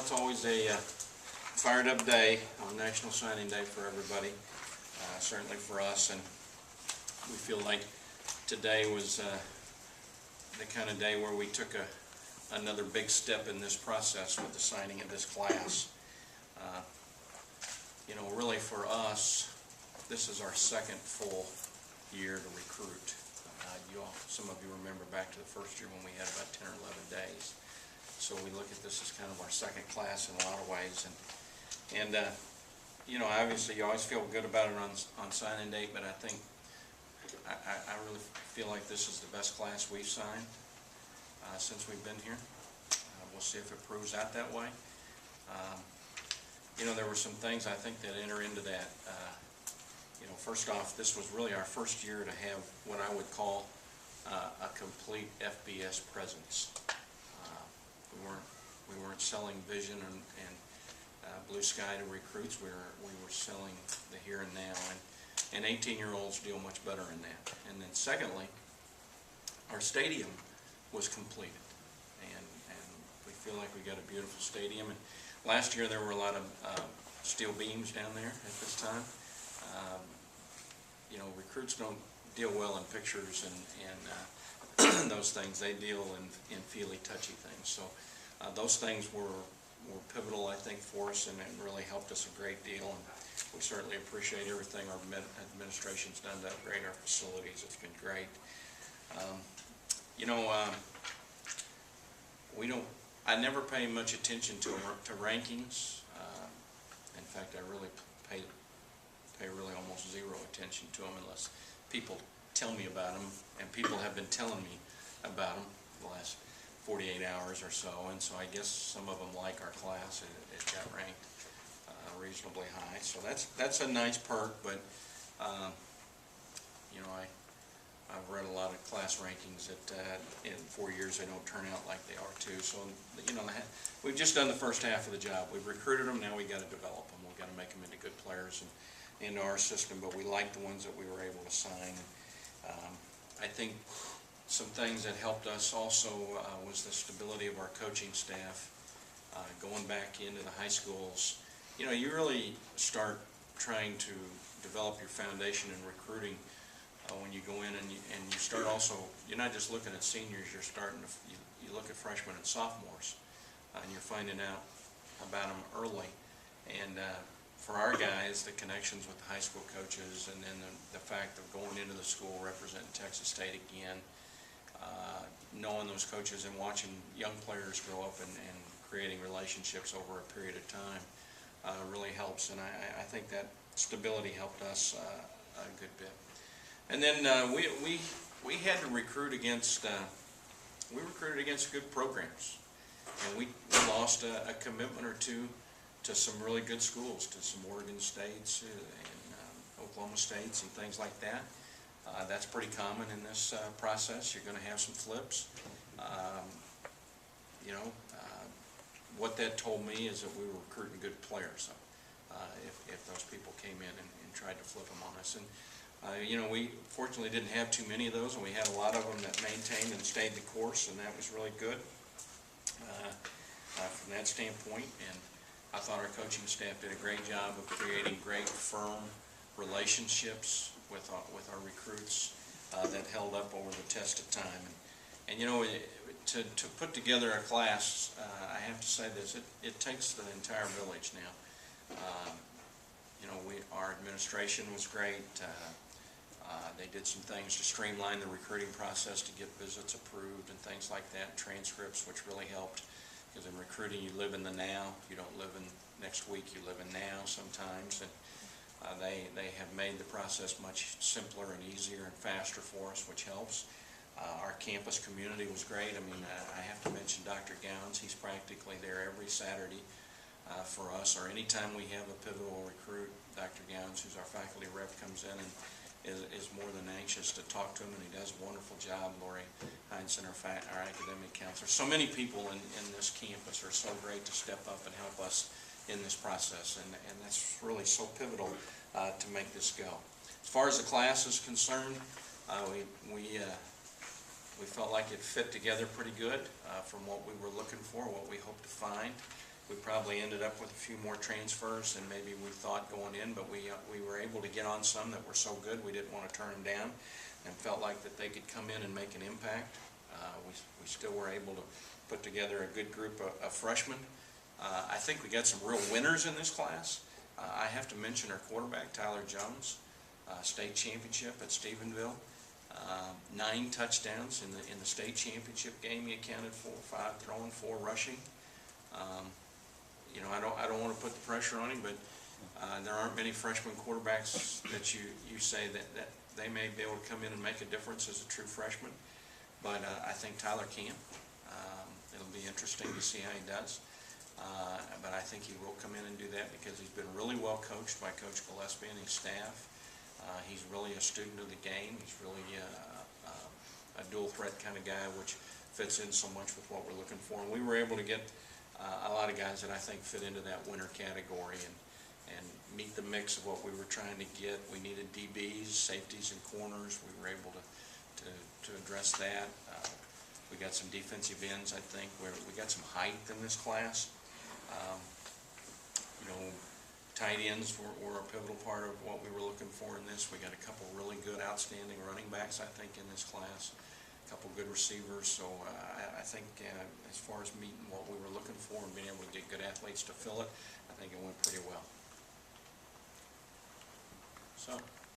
it's always a fired up day on National Signing Day for everybody, certainly for us, and we feel like today was the kind of day where we took another big step in this process with the signing of this class. You know, really for us, this is our second full year to recruit. Some of you remember back to the first year when we had about 10 or 11 days. So we look at this as kind of our second class in a lot of ways. And you know, obviously you always feel good about it on signing day, but I think I really feel like this is the best class we've signed since we've been here. We'll see if it proves out that way. You know, there were some things I think that enter into that. You know, first off, this was really our first year to have what I would call a complete FBS presence. We weren't selling vision and blue sky to recruits. We were selling the here and now, and 18-year-olds deal much better in that. And then secondly, our stadium was completed, and we feel like we got a beautiful stadium. And last year there were a lot of steel beams down there at this time. You know, recruits don't deal well in pictures and those things. They deal in feely, touchy things. So those things were pivotal, I think, for us, and it really helped us a great deal. And we certainly appreciate everything our administration's done to upgrade our facilities. It's been great. You know, I never pay much attention to rankings. In fact, I really pay really almost zero attention to them unless people tell me about them, and people have been telling me about them the last 48 hours or so, and so I guess some of them like our class. It got ranked reasonably high, so that's a nice perk. But you know, I've read a lot of class rankings that in 4 years they don't turn out like they are too. So you know, we've just done the first half of the job. We've recruited them. Now we got to develop them. We've got to make them into good players and into our system. But we like the ones that we were able to sign. I think some things that helped us also was the stability of our coaching staff. Going back into the high schools, you know, you really start trying to develop your foundation in recruiting when you go in, and you start also, you're not just looking at seniors, you're starting to, you look at freshmen and sophomores, and you're finding out about them early. And for our guys, the connections with the high school coaches, and then the fact of going into the school representing Texas State again, knowing those coaches and watching young players grow up and creating relationships over a period of time really helps. And I think that stability helped us a good bit. And then we had to recruit against we recruited against good programs, and we lost a commitment or two to some really good schools, to some Oregon States and Oklahoma States and things like that. That's pretty common in this process. You're going to have some flips. You know, what that told me is that we were recruiting good players. If those people came in and tried to flip them on us, and you know, we fortunately didn't have too many of those, and we had a lot of them that maintained and stayed the course, and that was really good from that standpoint. And I thought our coaching staff did a great job of creating great, firm relationships with our recruits that held up over the test of time. And you know, to put together a class, I have to say this: it takes the entire village now. You know, our administration was great. They did some things to streamline the recruiting process to get visits approved and things like that, transcripts, which really helped. Because in recruiting, you live in the now. You don't live in next week. You live in now sometimes. And they have made the process much simpler and easier and faster for us, which helps. Our campus community was great. I mean, I have to mention Dr. Gowns. He's practically there every Saturday for us, or anytime we have a pivotal recruit. Dr. Gowns, who's our faculty rep, comes in and is more than anxious to talk to him, and he does a wonderful job. Lori Heinzen, our academic counselor. So many people in this campus are so great to step up and help us in this process, and that's really so pivotal to make this go. As far as the class is concerned, we felt like it fit together pretty good from what we were looking for, what we hoped to find. We probably ended up with a few more transfers than maybe we thought going in, but we were able to get on some that were so good we didn't want to turn them down, and felt like that they could come in and make an impact. We still were able to put together a good group of freshmen. I think we got some real winners in this class. I have to mention our quarterback, Tyler Jones, state championship at Stephenville. 9 touchdowns in the state championship game he accounted for, 5 throwing, 4 rushing. You know, I don't want to put the pressure on him, but there aren't many freshman quarterbacks that you say that they may be able to come in and make a difference as a true freshman. But I think Tyler can. It'll be interesting to see how he does. But I think he will come in and do that because he's been really well coached by Coach Gillespie and his staff. He's really a student of the game. He's really a dual threat kind of guy, which fits in so much with what we're looking for. And we were able to get a lot of guys that I think fit into that winner category and meet the mix of what we were trying to get. We needed DBs, safeties, and corners. We were able to address that. We got some defensive ends, I think, where we got some height in this class. You know, tight ends were a pivotal part of what we were looking for in this. We got a couple really good, outstanding running backs, I think, in this class. A couple good receivers. So I think as far as meeting what we were looking for and being able to get good athletes to fill it, I think it went pretty well. So.